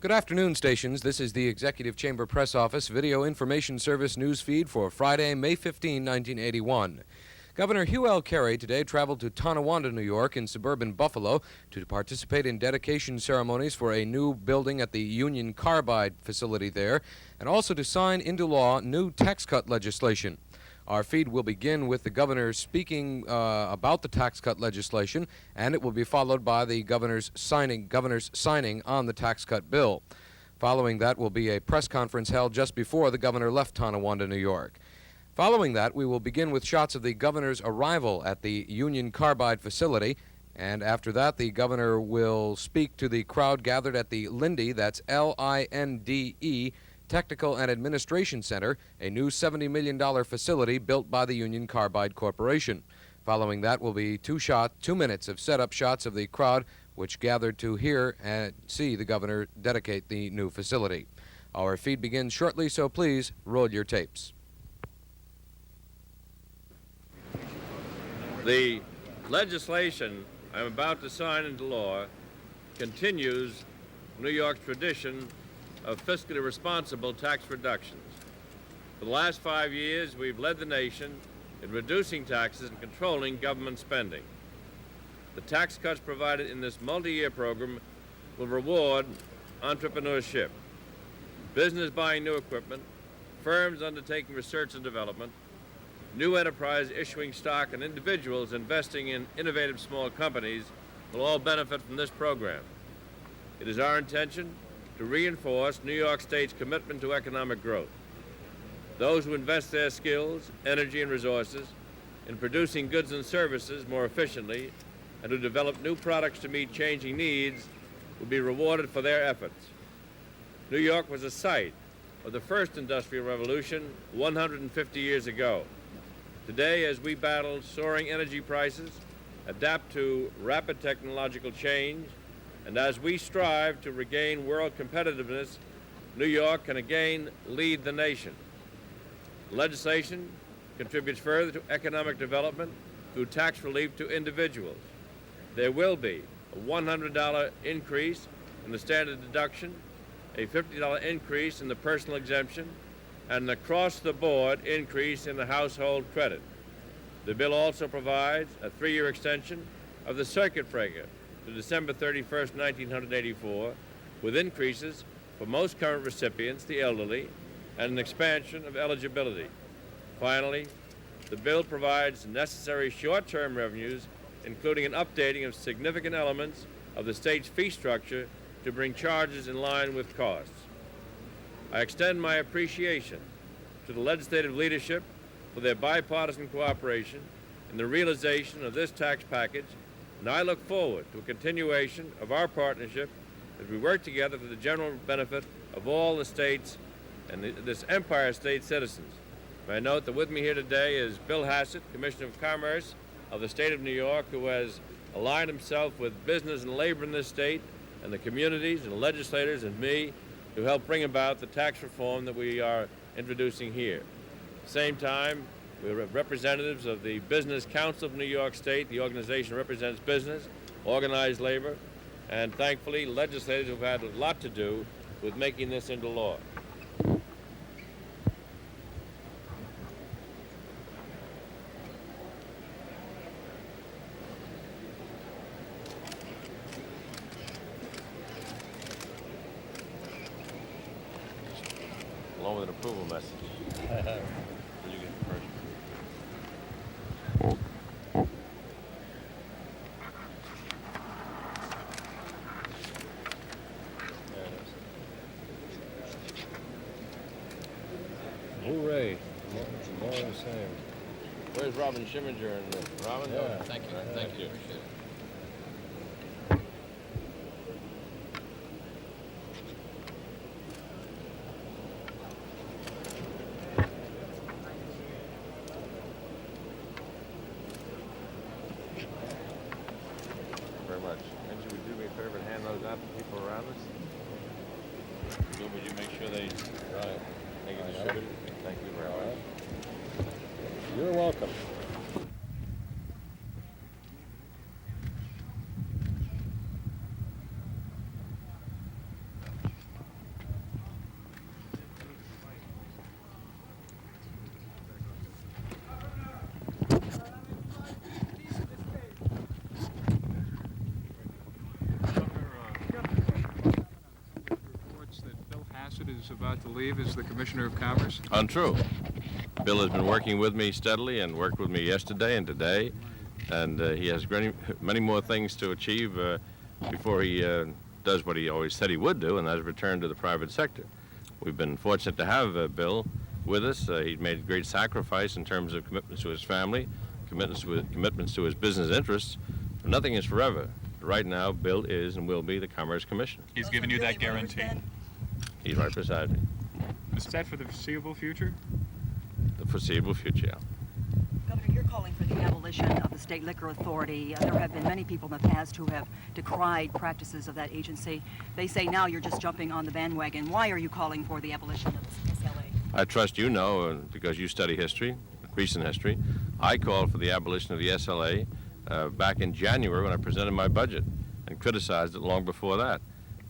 Good afternoon, stations. This is the Executive Chamber Press Office Video Information Service news feed for Friday, May 15, 1981. Governor Hugh L. Carey today traveled to Tonawanda, New York, in suburban Buffalo to participate in dedication ceremonies for a new building at the Union Carbide facility there, and also to sign into law new tax cut legislation. Our feed will begin with the governor speaking about the tax cut legislation, and it will be followed by the governor's signing on the tax cut bill. Following that will be a press conference held just before the governor left Tonawanda, New York. Following that, we will begin with shots of the governor's arrival at the Union Carbide facility, and after that, the governor will speak to the crowd gathered at the Linde, that's Linde, Technical and Administration Center, a new $70 million facility built by the Union Carbide Corporation. Following that will be 2 minutes of setup shots of the crowd which gathered to hear and see the governor dedicate the new facility. Our feed begins shortly, so please roll your tapes. The legislation I'm about to sign into law continues New York's tradition of fiscally responsible tax reductions. For the last 5 years, we've led the nation in reducing taxes and controlling government spending. The tax cuts provided in this multi-year program will reward entrepreneurship, business buying new equipment, firms undertaking research and development, new enterprise issuing stock, and individuals investing in innovative small companies will all benefit from this program. It is our intention to reinforce New York State's commitment to economic growth. Those who invest their skills, energy, and resources in producing goods and services more efficiently and who develop new products to meet changing needs will be rewarded for their efforts. New York was a site of the first industrial revolution 150 years ago. Today, as we battle soaring energy prices, adapt to rapid technological change, and as we strive to regain world competitiveness, New York can again lead the nation. Legislation contributes further to economic development through tax relief to individuals. There will be a $100 increase in the standard deduction, a $50 increase in the personal exemption, and an across-the-board increase in the household credit. The bill also provides a 3-year extension of the circuit breaker to December 31st, 1984, with increases for most current recipients, the elderly, and an expansion of eligibility. Finally, the bill provides necessary short-term revenues, including an updating of significant elements of the state's fee structure to bring charges in line with costs. I extend my appreciation to the legislative leadership for their bipartisan cooperation in the realization of this tax package, and I look forward to a continuation of our partnership as we work together for the general benefit of all the states and this Empire State citizens. May I note that with me here today is Bill Hassett, Commissioner of Commerce of the state of New York, who has aligned himself with business and labor in this state and the communities and the legislators and me to help bring about the tax reform that we are introducing here. At the same time, we're representatives of the Business Council of New York State. The organization represents business, organized labor, and thankfully legislators who've had a lot to do with making this into law. Along with an approval message. You get it first. There it is. Hooray. More of the same. Where's Robin Schimminger and Robin? Yeah. Thank you. Thank you. Appreciate it. Very much. Angie, would you do me a favor and hand those out to people around us? Bill, would you make sure they Right. get distributed? Thank you very much. You're welcome. is about to leave as the Commissioner of Commerce? Untrue. Bill has been working with me steadily and worked with me yesterday and today, and he has many more things to achieve before he does what he always said he would do, and that is return to the private sector. We've been fortunate to have Bill with us. He's made great sacrifice in terms of commitments to his family, commitments to his business interests. But nothing is forever. Right now, Bill is and will be the Commerce Commissioner. He's given you that guarantee. He's right beside me. Is that for the foreseeable future? The foreseeable future, yeah. Governor, you're calling for the abolition of the State Liquor Authority. There have been many people in the past who have decried practices of that agency. They say now you're just jumping on the bandwagon. Why are you calling for the abolition of the SLA? I trust you know, because you study history, recent history. I called for the abolition of the SLA back in January when I presented my budget and criticized it long before that.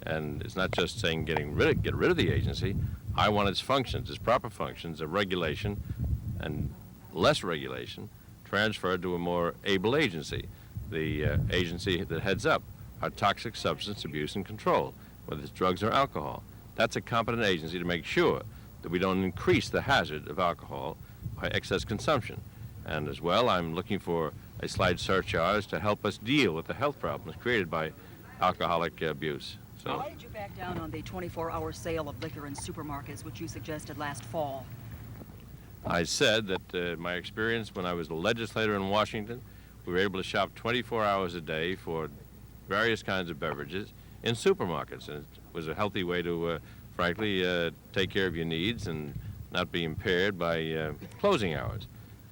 And it's not just saying get rid of the agency. I want its functions, its proper functions of regulation and less regulation transferred to a more able agency, the agency that heads up our toxic substance abuse and control, whether it's drugs or alcohol. That's a competent agency to make sure that we don't increase the hazard of alcohol by excess consumption. And as well, I'm looking for a slight surcharge to help us deal with the health problems created by alcoholic abuse. So, why did you back down on the 24-hour sale of liquor in supermarkets, which you suggested last fall? I said that my experience when I was a legislator in Washington, we were able to shop 24 hours a day for various kinds of beverages in supermarkets, and it was a healthy way to, frankly, take care of your needs and not be impaired by closing hours.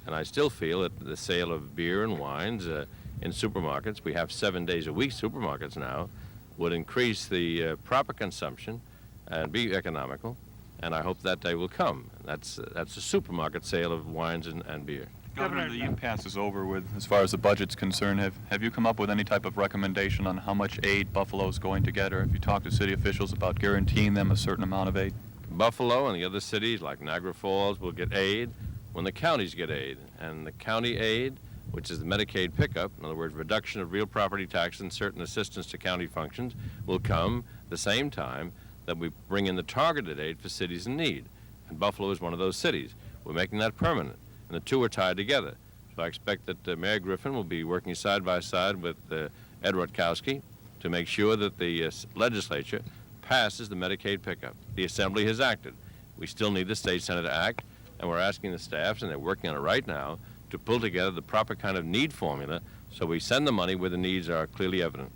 And I still feel that the sale of beer and wines in supermarkets, we have 7 days a week supermarkets now, would increase the proper consumption and be economical, and I hope that day will come. That's a supermarket sale of wines and beer. Governor, the impasse is over with as far as the budget's concerned. Have you come up with any type of recommendation on how much aid Buffalo's going to get, or have you talked to city officials about guaranteeing them a certain amount of aid? Buffalo and the other cities like Niagara Falls will get aid when the counties get aid, and the county aid, which is the Medicaid pickup, in other words, reduction of real property tax and certain assistance to county functions, will come the same time that we bring in the targeted aid for cities in need. And Buffalo is one of those cities. We're making that permanent, and the two are tied together. So I expect that Mayor Griffin will be working side by side with Ed Rutkowski to make sure that the legislature passes the Medicaid pickup. The Assembly has acted. We still need the State Senate to act, and we're asking the staffs, and they're working on it right now, to pull together the proper kind of need formula so we send the money where the needs are clearly evident.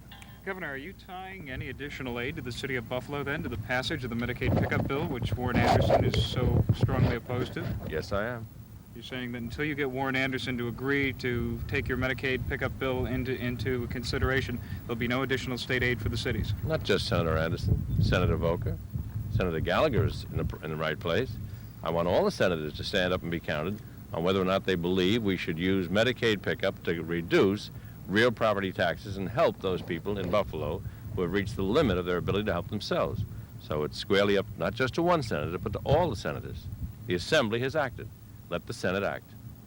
Governor, are you tying any additional aid to the city of Buffalo then to the passage of the Medicaid pickup bill, which Warren Anderson is so strongly opposed to? Yes, I am. You're saying that until you get Warren Anderson to agree to take your Medicaid pickup bill into consideration, there'll be no additional state aid for the cities? Not just Senator Anderson, Senator Volker, Senator Gallagher is in the right place. I want all the senators to stand up and be counted on whether or not they believe we should use Medicaid pickup to reduce real property taxes and help those people in Buffalo who have reached the limit of their ability to help themselves. So it's squarely up not just to one senator, but to all the senators. The Assembly has acted. Let the Senate act.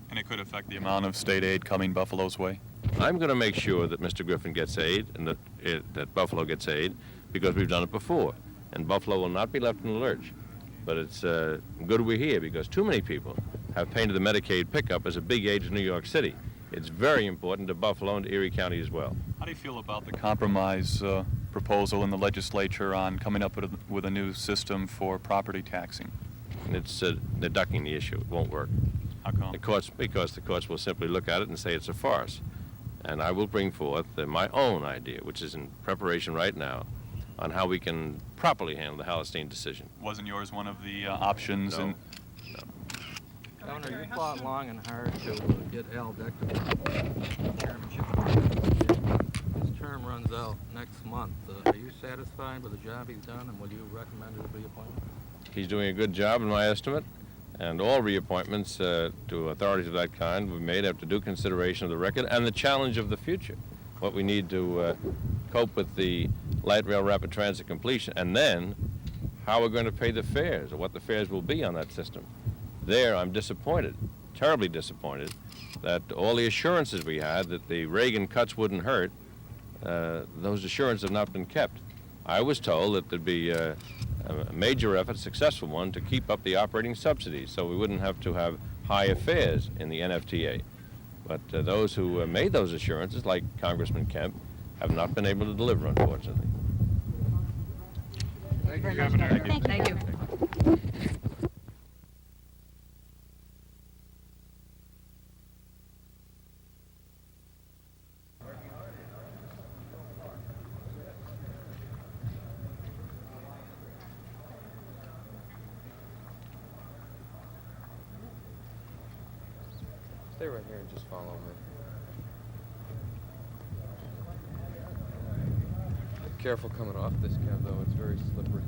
And it could affect the amount of state aid coming Buffalo's way? I'm going to make sure that Mr. Griffin gets aid and that Buffalo gets aid because we've done it before. And Buffalo will not be left in the lurch. But it's good we're here because too many people have painted the Medicaid pickup as a big aid to New York City. It's very important to Buffalo and to Erie County as well. How do you feel about the compromise proposal in the legislature on coming up with a new system for property taxing? And it's they're ducking the issue. It won't work. How come? Because the courts will simply look at it and say it's a farce. And I will bring forth my own idea, which is in preparation right now, on how we can properly handle the Halstein decision. Wasn't yours one of the options? No. Governor, you fought long and hard to get Al Deck to the chairmanship. His term runs out next month. Are you satisfied with the job he's done, and will you recommend his reappointment? He's doing a good job in my estimate, and all reappointments to authorities of that kind will be made after due consideration of the record and the challenge of the future, what we need to cope with the light rail rapid transit completion, and then how we're going to pay the fares or what the fares will be on that system. There, I'm disappointed, terribly disappointed, that all the assurances we had that the Reagan cuts wouldn't hurt, those assurances have not been kept. I was told that there'd be a major effort, a successful one, to keep up the operating subsidies so we wouldn't have to have higher fares in the NFTA. But those who made those assurances, like Congressman Kemp, have not been able to deliver, unfortunately. Thank you, Governor. Thank you. Stay right here and just follow me. Careful coming off this cab, though. It's very slippery.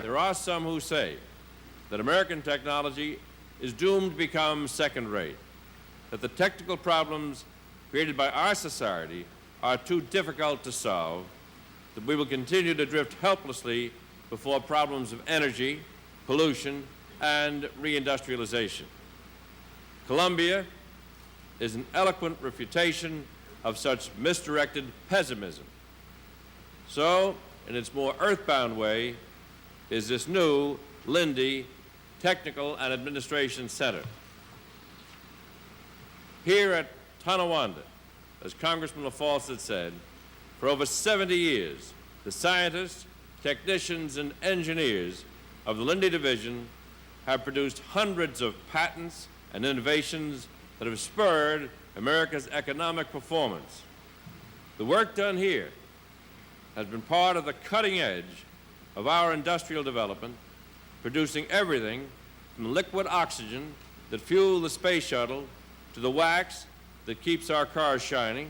There are some who say that American technology is doomed to become second-rate, that the technical problems created by our society are too difficult to solve, that we will continue to drift helplessly before problems of energy, pollution, and reindustrialization. Columbia is an eloquent refutation of such misdirected pessimism. So, in its more earthbound way, is this new Linde Technical and Administration Center. Here at Tonawanda, as Congressman LaFawcett said, for over 70 years, the scientists, technicians, and engineers of the Linde Division have produced hundreds of patents and innovations that have spurred America's economic performance. The work done here has been part of the cutting edge of our industrial development, producing everything from liquid oxygen that fueled the space shuttle to the wax that keeps our cars shining,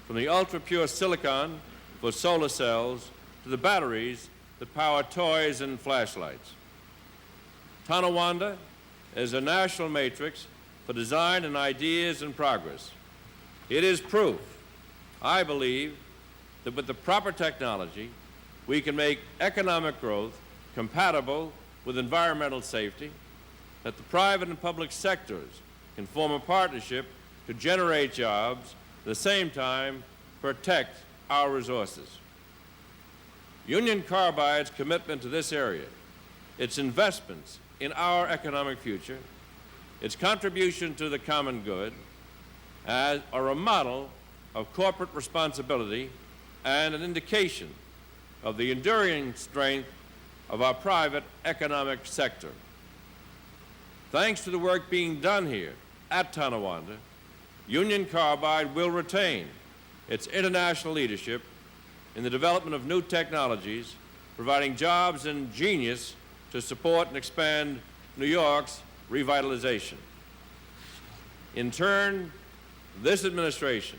from the ultra-pure silicon for solar cells to the batteries that power toys and flashlights. Tonawanda is a national matrix for design and ideas and progress. It is proof, I believe, that with the proper technology, we can make economic growth compatible with environmental safety, that the private and public sectors can form a partnership to generate jobs, at the same time protect our resources. Union Carbide's commitment to this area, its investments in our economic future, its contribution to the common good, are a model of corporate responsibility and an indication of the enduring strength of our private economic sector. Thanks to the work being done here at Tonawanda, Union Carbide will retain its international leadership in the development of new technologies, providing jobs and genius to support and expand New York's revitalization. In turn, this administration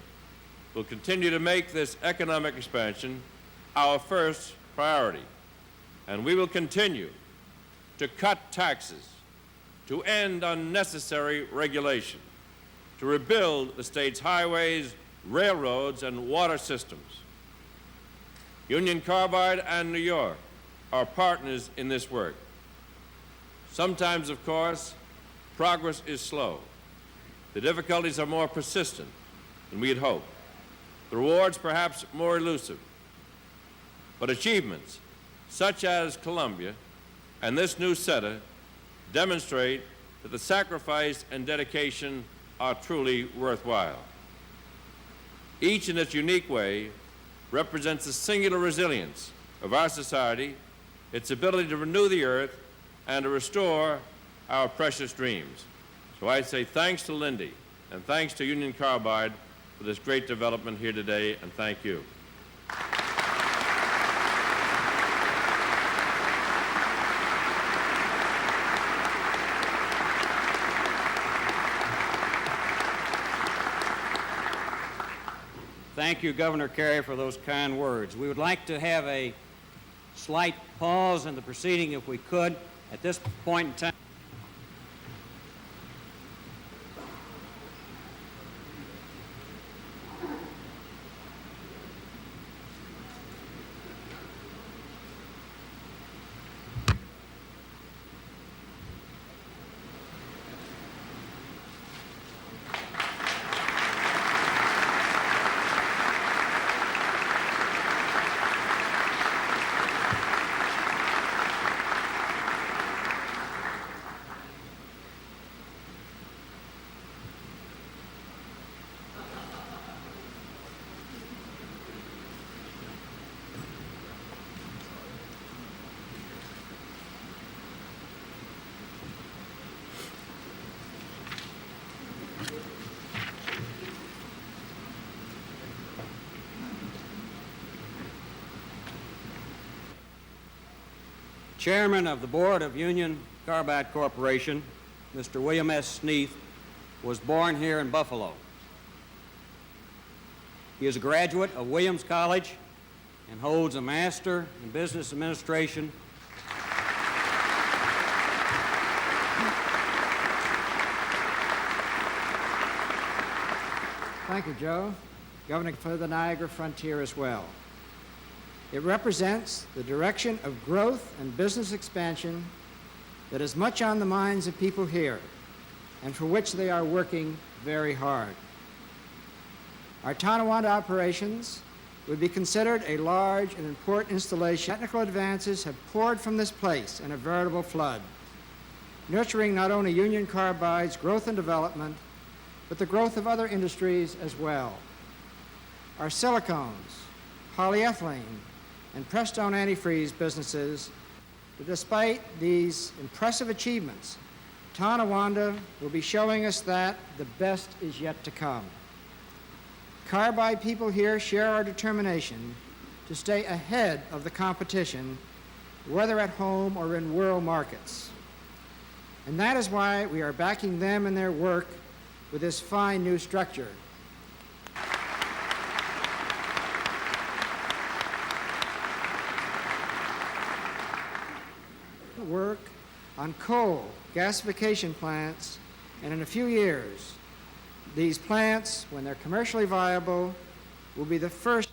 will continue to make this economic expansion our first priority, and we will continue to cut taxes, to end unnecessary regulation, to rebuild the state's highways, railroads, and water systems. Union Carbide and New York are partners in this work. Sometimes, of course, progress is slow. The difficulties are more persistent than we had hoped. The rewards perhaps more elusive, but achievements such as Columbia and this new center demonstrate that the sacrifice and dedication are truly worthwhile. Each in its unique way represents the singular resilience of our society, its ability to renew the earth and to restore our precious dreams. So I say thanks to Linde and thanks to Union Carbide for this great development here today, and thank you. Thank you, Governor Carey, for those kind words. We would like to have a slight pause in the proceeding if we could at this point in time. Chairman of the Board of Union Carbide Corporation, Mr. William S. Sneath, was born here in Buffalo. He is a graduate of Williams College and holds a Master in Business Administration. Thank you, Joe. Governor for the Niagara Frontier as well. It represents the direction of growth and business expansion that is much on the minds of people here and for which they are working very hard. Our Tonawanda operations would be considered a large and important installation. Technical advances have poured from this place in a veritable flood, nurturing not only Union Carbide's growth and development, but the growth of other industries as well. Our silicones, polyethylene, and Prestone antifreeze businesses, but despite these impressive achievements, Tonawanda will be showing us that the best is yet to come. Carbide people here share our determination to stay ahead of the competition, whether at home or in world markets. And that is why we are backing them in their work with this fine new structure. Work on coal gasification plants, and in a few years, these plants, when they're commercially viable, will be the first